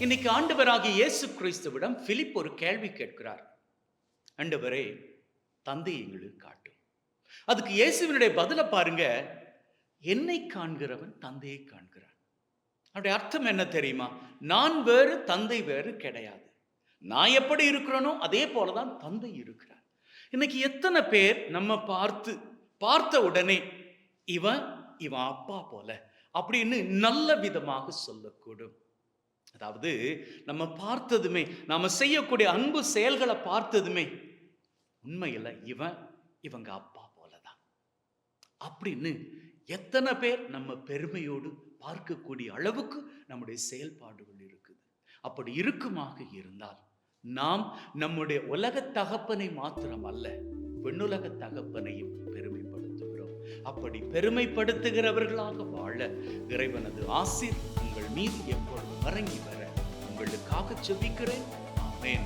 இன்னைக்கு ஆண்டவராகிய இயேசு கிறிஸ்துவிடம் பிலிப் ஒரு கேள்வி கேட்கிறார். ஆண்டவரே, தந்தை எங்களுக்கு காட்டும். அதுக்கு இயேசுவினுடைய பதில பாருங்க. என்னை காண்கிறவன் தந்தையை காண்கிறான். அவருடைய அர்த்தம் என்ன தெரியுமா? நான் வேறு, தந்தை வேறு கிடையாது. நான் எப்படி இருக்கிறேனோ அதே போலதான் தந்தை இருக்கிறார். இன்னைக்கு எத்தனை பேர் நம்ம பார்த்த உடனே இவன் அப்பா போல அப்படின்னு நல்ல விதமாக சொல்லக்கூடும். அதாவது நம்ம பார்த்ததுமே, நாம செய்யக்கூடிய அன்பு செயல்களை பார்த்ததுமே உண்மையில இவங்க அப்பா போலதான் அப்படின்னு எத்தனை பேர் நம்ம பெருமையோடு பார்க்கக்கூடிய அளவுக்கு நம்முடைய செயல்பாடுகள் இருக்குது. அப்படி இருக்குமாக இருந்தால் நாம் நம்முடைய உலக தகப்பனை மாத்திரம் அல்ல, விண்ணுலக தகப்பனையும் பெருமைப்படுத்துகிறோம். அப்படி பெருமைப்படுத்துகிறவர்களாக வாழ இறைவனது ஆசீர் உங்கள் மீது எப்பொழுது இறங்கி வர உங்களுக்காக ஜெபிக்கிறேன். ஆமென்.